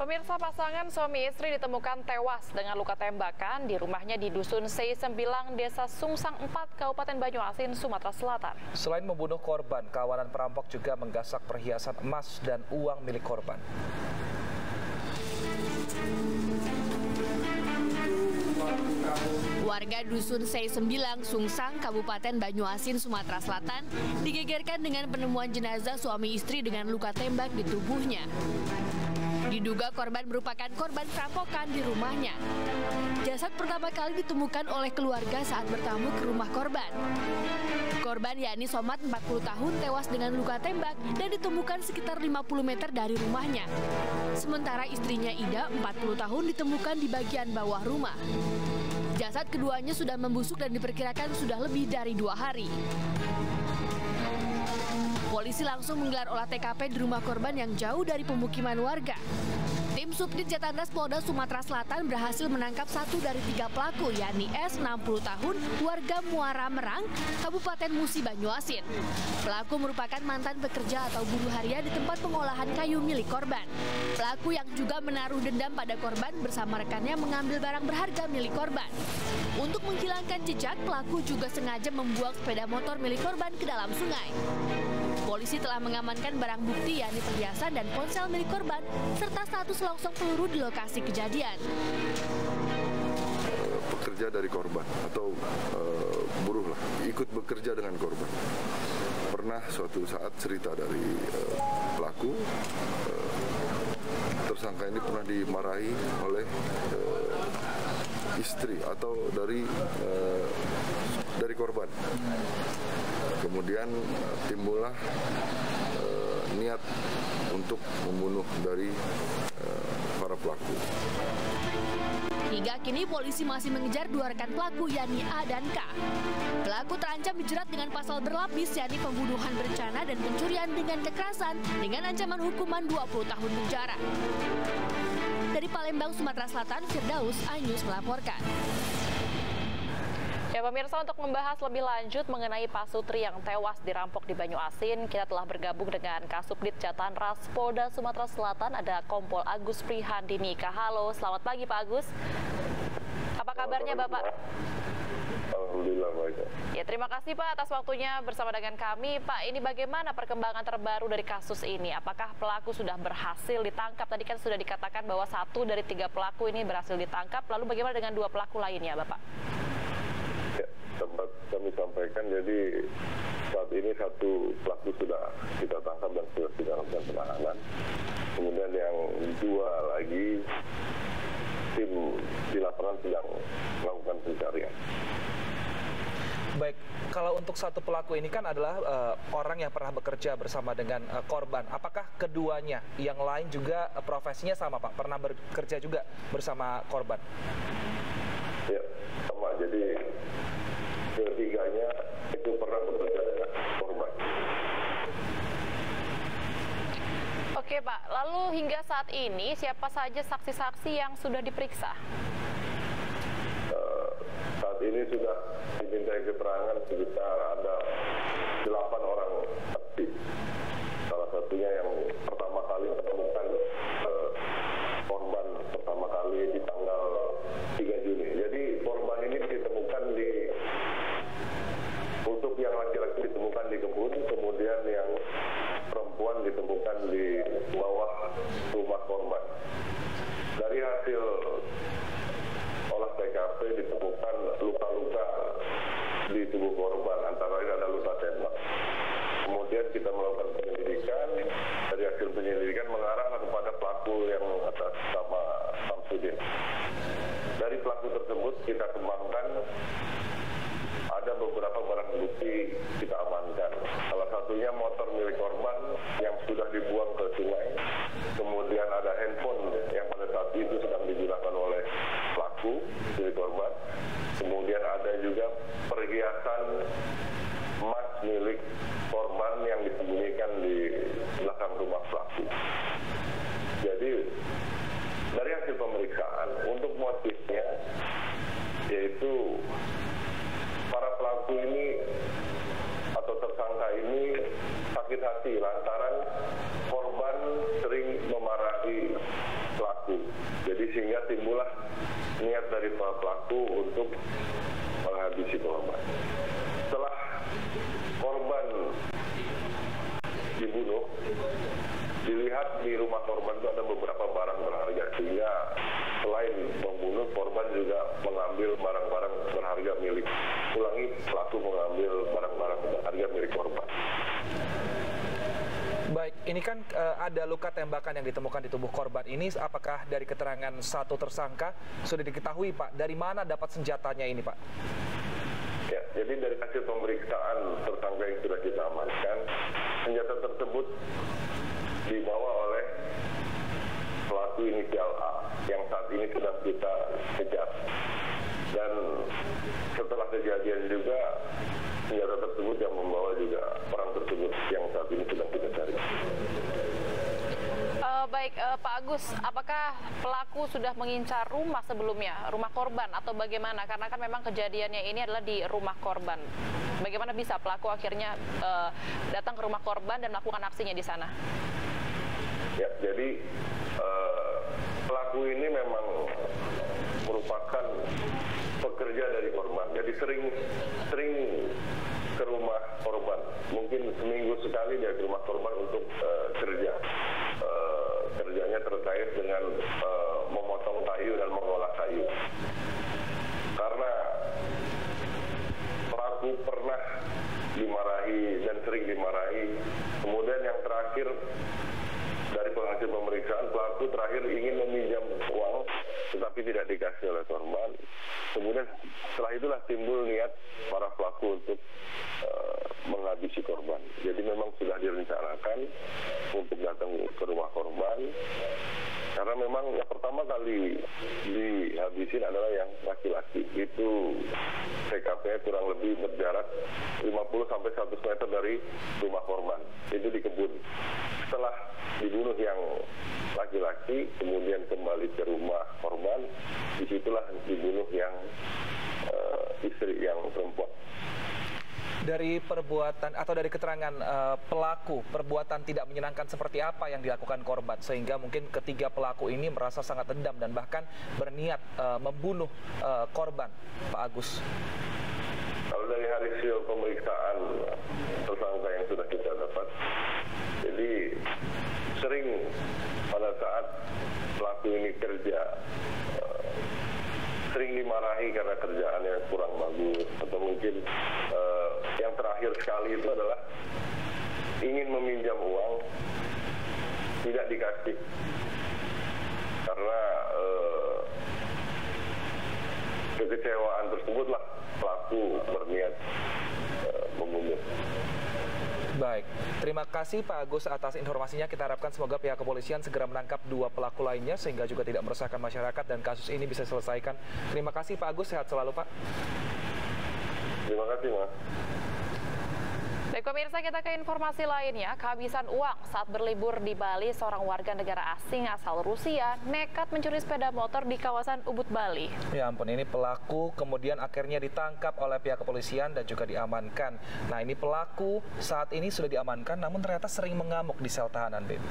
Pemirsa, pasangan suami istri ditemukan tewas dengan luka tembakan di rumahnya di Dusun C9, Desa Sungsang 4, Kabupaten Banyuasin, Sumatera Selatan. Selain membunuh korban, kawanan perampok juga menggasak perhiasan emas dan uang milik korban. Warga Dusun C9, Sungsang, Kabupaten Banyuasin, Sumatera Selatan digegerkan dengan penemuan jenazah suami istri dengan luka tembak di tubuhnya. Diduga korban merupakan korban perampokan di rumahnya. Jasad pertama kali ditemukan oleh keluarga saat bertamu ke rumah korban. Korban yakni Somad 40 tahun tewas dengan luka tembak dan ditemukan sekitar 50 meter dari rumahnya. Sementara istrinya Ida 40 tahun ditemukan di bagian bawah rumah. Jasad keduanya sudah membusuk dan diperkirakan sudah lebih dari 2 hari. Polisi langsung menggelar olah TKP di rumah korban yang jauh dari pemukiman warga. Tim Subdit Jatanras Polda Sumatera Selatan berhasil menangkap 1 dari 3 pelaku, yakni S, 60 tahun, warga Muara Merang, Kabupaten Musi Banyuasin. Pelaku merupakan mantan pekerja atau buruh harian di tempat pengolahan kayu milik korban. Pelaku yang juga menaruh dendam pada korban bersama rekannya mengambil barang berharga milik korban. Untuk menghilangkan jejak, pelaku juga sengaja membuang sepeda motor milik korban ke dalam sungai. Polisi telah mengamankan barang bukti yakni perhiasan dan ponsel milik korban, serta 1 selongsong peluru di lokasi kejadian. Pekerja dari korban atau buruh lah, ikut bekerja dengan korban. Pernah suatu saat cerita dari pelaku, tersangka ini pernah dimarahi oleh istri atau dari korban. Kemudian timbullah niat untuk membunuh dari para pelaku. Hingga kini polisi masih mengejar 2 rekan pelaku yakni A dan K. Pelaku terancam dijerat dengan pasal berlapis yakni pembunuhan berencana dan pencurian dengan kekerasan dengan ancaman hukuman 20 tahun penjara. Dari Palembang, Sumatera Selatan, Firdaus, iNews melaporkan. Ya pemirsa, untuk membahas lebih lanjut mengenai Pak Sutri yang tewas dirampok di Banyuasin, kita telah bergabung dengan Kasubdit Jatanras Polda Sumatera Selatan, ada Kompol Agus Prihandinika. Halo, selamat pagi Pak Agus. Apa kabarnya Bapak? Alhamdulillah baik. Ya, terima kasih Pak atas waktunya bersama dengan kami. Pak, ini bagaimana perkembangan terbaru dari kasus ini? Apakah pelaku sudah berhasil ditangkap? Tadi kan sudah dikatakan bahwa 1 dari 3 pelaku ini berhasil ditangkap. Lalu bagaimana dengan 2 pelaku lainnya, Bapak? Ya, sempat kami sampaikan, jadi saat ini 1 pelaku sudah kita tangkap dan sudah kita lakukan penahanan. Kemudian yang 2 lagi tim di lapangan sedang melakukan pencarian. Baik, kalau untuk 1 pelaku ini kan adalah orang yang pernah bekerja bersama dengan korban. Apakah keduanya yang lain juga profesinya sama Pak? Pernah bekerja juga bersama korban? Ya, sama. Jadi ketiganya itu pernah bekerja dengan korban. Oke Pak, lalu hingga saat ini siapa saja saksi-saksi yang sudah diperiksa? Saat ini sudah dimintai keterangan sekitar ada 8 orang saksi. Salah satunya yang pertama kali menemukan korban pertama kali di tanggal 3 Juni. Jadi korban ini ditemukan untuk yang laki-laki ditemukan di kebun, kemudian yang perempuan ditemukan di bawah rumah korban. Dari hasil olah TKP ditemukan luka-luka di tubuh korban, antara lain ada luka tembak. Kemudian kita melakukan penyelidikan, dari hasil penyelidikan mengarah kepada pelaku yang atas nama Samsudin. Dari pelaku tersebut kita kembangkan, ada beberapa barang bukti kita amankan. Salah satunya motor milik korban yang sudah dibuang ke sungai. Kemudian ada handphone yang pada saat itu sedang digunakan oleh pelaku milik korban. Kemudian ada juga perhiasan emas milik korban yang disembunyikan di belakang rumah pelaku. Jadi dari hasil pemeriksaan untuk motifnya yaitu para pelaku ini atau tersangka ini sakit hati lantaran korban sering memarahi pelaku Jadi sehingga timbullah niat dari pelaku untuk menghabisi korban. Setelah korban dibunuh, dilihat di rumah korban itu ada beberapa barang berharga, sehingga selain membunuh, korban juga mengambil barang-barang berharga milik. Ulangi, pelaku mengambil barang-barang berharga milik korban. Baik, ini kan ada luka tembakan yang ditemukan di tubuh korban ini. Apakah dari keterangan satu tersangka sudah diketahui, Pak, dari mana dapat senjatanya ini, Pak? Ya, jadi dari hasil pemeriksaan tersangka yang sudah kita amankan, senjata tersebut dibawa oleh pelaku inisial A yang saat ini sedang kita kejar. Dan setelah kejadian juga senjata tersebut yang membawa juga orang tersebut yang saat ini sedang kita cari. Baik, Pak Agus, apakah pelaku sudah mengincar rumah sebelumnya, rumah korban, atau bagaimana? Karena kan memang kejadiannya ini adalah di rumah korban. Bagaimana bisa pelaku akhirnya datang ke rumah korban dan melakukan aksinya di sana? Ya, jadi pelaku ini memang merupakan pekerja dari korban. Jadi sering ke rumah korban. Mungkin seminggu sekali dia ke rumah korban untuk kerja. Kerjanya terkait dengan memotong kayu dan mengolah kayu. Karena pelaku pernah dimarahi dan sering dimarahi. Kemudian yang terakhir, dari hasil pemeriksaan, pelaku terakhir ingin meminjam uang tetapi tidak dikasih oleh korban. Kemudian setelah itulah timbul niat para pelaku untuk menghabisi korban. Jadi memang sudah direncanakan untuk datang ke rumah korban, karena memang yang pertama kali dihabisin adalah yang laki-laki. Itu TKP-nya kurang lebih berjarak 50-100 meter dari rumah korban. Itu di kebun. Setelah dibunuh yang laki-laki, kemudian kembali ke rumah korban, disitulah dibunuh yang istri yang perempuan. Dari perbuatan atau dari keterangan pelaku, perbuatan tidak menyenangkan seperti apa yang dilakukan korban sehingga mungkin ketiga pelaku ini merasa sangat dendam dan bahkan berniat membunuh korban, Pak Agus? Kalau dari hasil pemeriksaan tersangka yang sudah kita dapat, jadi sering pada saat pelaku ini kerja, sering dimarahi karena kerjaannya kurang bagus, atau mungkin yang terakhir sekali itu adalah ingin meminjam uang, tidak dikasih karena kekecewaan tersebutlah pelaku berniat membunuh. Baik, terima kasih Pak Agus atas informasinya. Kita harapkan semoga pihak kepolisian segera menangkap dua pelaku lainnya sehingga juga tidak meresahkan masyarakat dan kasus ini bisa diselesaikan. Terima kasih Pak Agus, sehat selalu Pak. Terima kasih Mas. Baik pemirsa, kita ke informasi lainnya. Kehabisan uang saat berlibur di Bali, seorang warga negara asing asal Rusia nekat mencuri sepeda motor di kawasan Ubud, Bali. Ya ampun, ini pelaku kemudian akhirnya ditangkap oleh pihak kepolisian dan juga diamankan. Nah, ini pelaku saat ini sudah diamankan namun ternyata sering mengamuk di sel tahanan, Baby.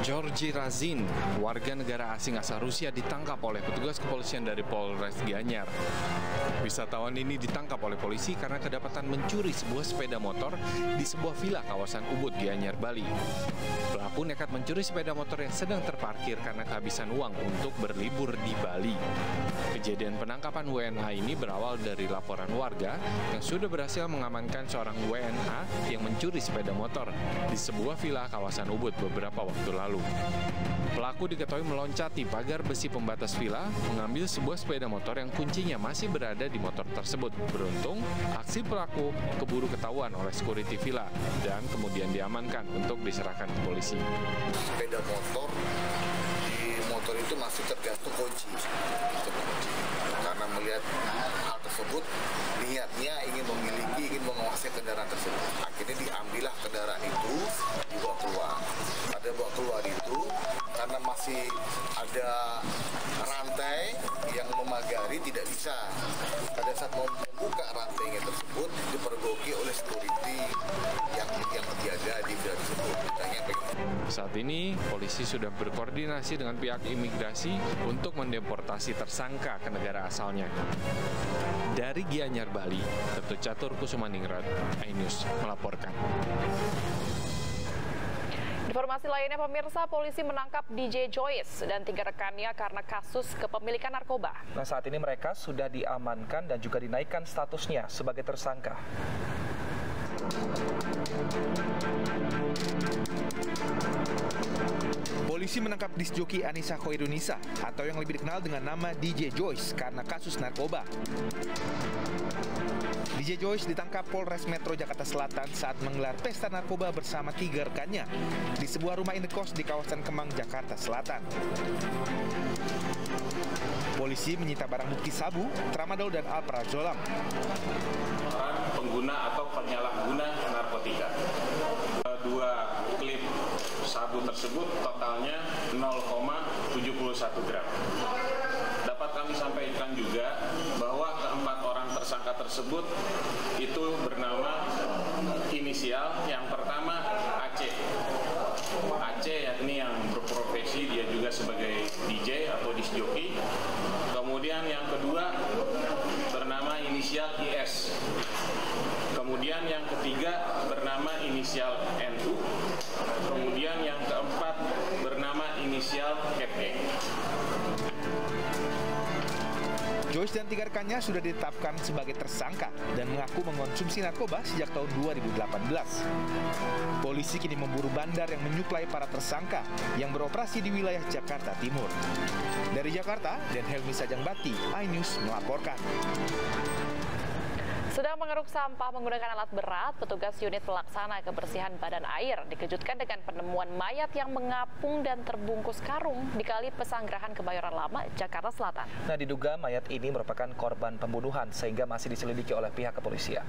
Georgi Razin, warga negara asing asal Rusia, ditangkap oleh petugas kepolisian dari Polres Gianyar. Wisatawan ini ditangkap oleh polisi karena kedapatan mencuri sebuah sepeda motor di sebuah villa kawasan Ubud, Gianyar, Bali. Pelaku nekat mencuri sepeda motor yang sedang terparkir karena kehabisan uang untuk berlibur di Bali. Kejadian penangkapan WNA ini berawal dari laporan warga yang sudah berhasil mengamankan seorang WNA yang mencuri sepeda motor di sebuah villa kawasan Ubud beberapa waktu lalu. Pelaku diketahui meloncati pagar besi pembatas villa, mengambil sebuah sepeda motor yang kuncinya masih berada di motor tersebut. Beruntung, aksi pelaku keburu ketahuan oleh security villa dan kemudian diamankan untuk diserahkan ke polisi. Sepeda motor, di motor itu masih tergantung kunci. Karena melihat hal tersebut, niatnya ingin memiliki, ingin menguasai kendaraan tersebut. Akhirnya diambillah kendaraan itu, dibawa keluar. Pada bawa keluar itu, karena masih ada rantai yang memagari, tidak bisa. Pada pada saat mau membuka rantainya tersebut dipergoki oleh security yang berjaga di villa tersebut. Saat ini polisi sudah berkoordinasi dengan pihak imigrasi untuk mendeportasi tersangka ke negara asalnya. Dari Gianyar, Bali, Ketut Catur Kusumaningrat, iNews melaporkan. Informasi lainnya, pemirsa, polisi menangkap DJ Joyce dan 3 rekannya karena kasus kepemilikan narkoba. Nah, saat ini mereka sudah diamankan dan juga dinaikkan statusnya sebagai tersangka. Polisi menangkap disjoki Anissa Khoirunisa atau yang lebih dikenal dengan nama DJ Joyce karena kasus narkoba. DJ Joyce ditangkap Polres Metro Jakarta Selatan saat menggelar pesta narkoba bersama 3 rekannya di sebuah rumah indekos di kawasan Kemang, Jakarta Selatan. Polisi menyita barang bukti sabu, tramadol, dan alprazolam. Pengguna atau penyalahguna narkotika. 2 klip sabu tersebut totalnya 0,71 gram. Dapat kami sampaikan juga bahwa keempat orang tersangka tersebut itu bernama inisial. Yang pertama Aceh. Aceh yakni yang berprofesi dia juga sebagai DJ atau disc jockey. Kemudian yang kedua bernama inisial IS. Kemudian yang ketiga bernama inisial NU. Kemudian yang keempat bernama inisial FE. Joyce dan 3 rekannya sudah ditetapkan sebagai tersangka dan mengaku mengonsumsi narkoba sejak tahun 2018. Polisi kini memburu bandar yang menyuplai para tersangka yang beroperasi di wilayah Jakarta Timur. Dari Jakarta, Dan Helmi Sajangbati, iNews melaporkan. Sedang mengeruk sampah menggunakan alat berat, petugas unit pelaksana kebersihan badan air dikejutkan dengan penemuan mayat yang mengapung dan terbungkus karung di Kali Pesanggerahan Kebayoran Lama, Jakarta Selatan. Nah, diduga mayat ini merupakan korban pembunuhan sehingga masih diselidiki oleh pihak kepolisian.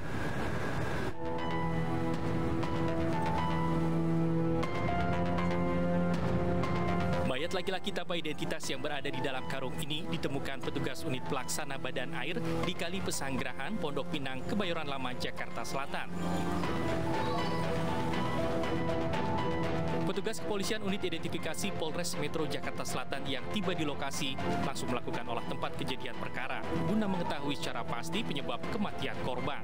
Mayat laki-laki tanpa identitas yang berada di dalam karung ini ditemukan petugas unit pelaksana badan air di Kali Pesanggerahan, Pondok Pinang, Kebayoran Lama, Jakarta Selatan. Petugas kepolisian unit identifikasi Polres Metro Jakarta Selatan yang tiba di lokasi langsung melakukan olah tempat kejadian perkara guna mengetahui secara pasti penyebab kematian korban.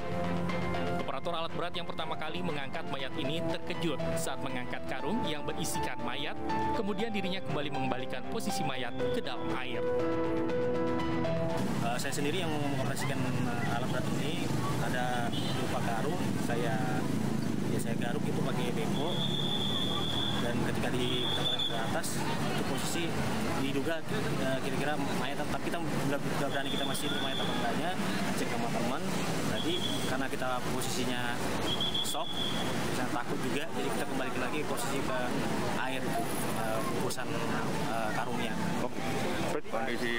Operator alat berat yang pertama kali mengangkat mayat ini terkejut saat mengangkat karung yang berisikan mayat, kemudian dirinya kembali mengembalikan posisi mayat ke dalam air. Saya sendiri yang mengoperasikan alat berat ini ada berupa karung, saya garuk itu pakai beko. Dan ketika kita ke atas, itu posisi diduga kira-kira mayat, tapi kita nggak berani kita masih mayat apa enggaknya, cek sama teman. Tadi karena kita posisinya shock, saya takut juga, jadi kita kembali lagi posisi ke air itu, bungkusan karungnya. Kondisi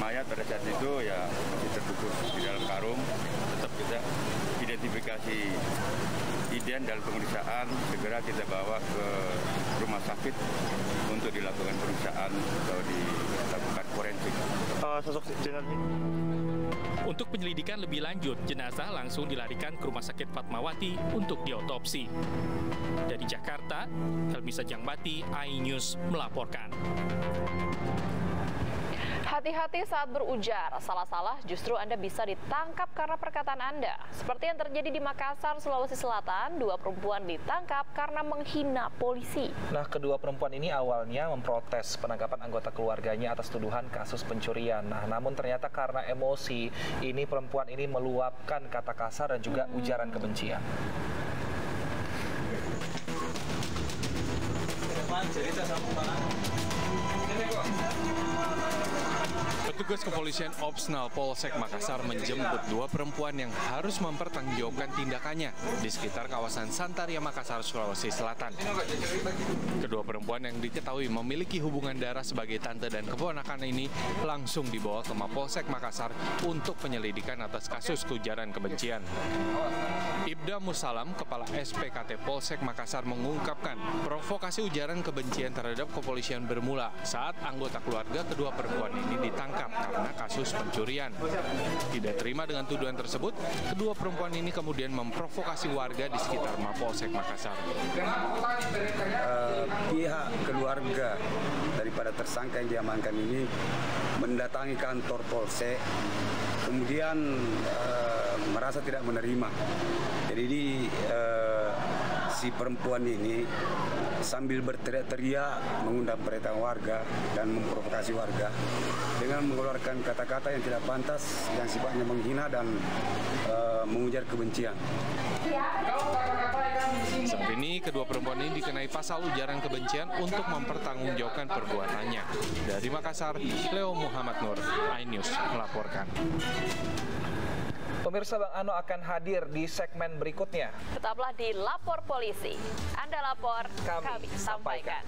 mayat pada saat itu ya masih terbungkus di dalam karung, tetap kita identifikasi ident dalam pemeriksaan, segera kita bawa ke rumah sakit untuk dilakukan pemeriksaan atau dilakukan forensik. Sosok jenazah. Untuk penyelidikan lebih lanjut, jenazah langsung dilarikan ke Rumah Sakit Fatmawati untuk diotopsi. Dari Jakarta, Helmi Sajangbati, iNews melaporkan. Hati-hati saat berujar, salah-salah justru Anda bisa ditangkap karena perkataan Anda. Seperti yang terjadi di Makassar, Sulawesi Selatan, 2 perempuan ditangkap karena menghina polisi. Nah, kedua perempuan ini awalnya memprotes penangkapan anggota keluarganya atas tuduhan kasus pencurian. Nah, namun ternyata karena emosi, ini perempuan ini meluapkan kata kasar dan juga ujaran kebencian. Petugas kepolisian Opsnal Polsek Makassar menjemput 2 perempuan yang harus mempertanggungjawabkan tindakannya di sekitar kawasan Santaria, Makassar, Sulawesi Selatan. Kedua perempuan yang diketahui memiliki hubungan darah sebagai tante dan keponakan ini langsung dibawa ke Mapolsek Makassar untuk penyelidikan atas kasus ujaran kebencian. Ibda Musalam, Kepala SPKT Polsek Makassar mengungkapkan provokasi ujaran kebencian terhadap kepolisian bermula saat anggota keluarga kedua perempuan ini ditangkap ditangkap karena kasus pencurian. Tidak terima dengan tuduhan tersebut, kedua perempuan ini kemudian memprovokasi warga di sekitar Mapolsek Makassar. Pihak keluarga daripada tersangka yang diamankan ini mendatangi kantor Polsek, kemudian merasa tidak menerima. Jadi si perempuan ini sambil berteriak-teriak mengundang perhatian warga dan memprovokasi warga dengan mengeluarkan kata-kata yang tidak pantas, yang sifatnya menghina dan mengujar kebencian. Saat ini kedua perempuan ini dikenai pasal ujaran kebencian untuk mempertanggungjawabkan perbuatannya. Dari Makassar, Leo Muhammad Nur, iNews melaporkan. Pemirsa, Bang Ano akan hadir di segmen berikutnya. Tetaplah di Lapor Polisi. Anda lapor, kami sampaikan.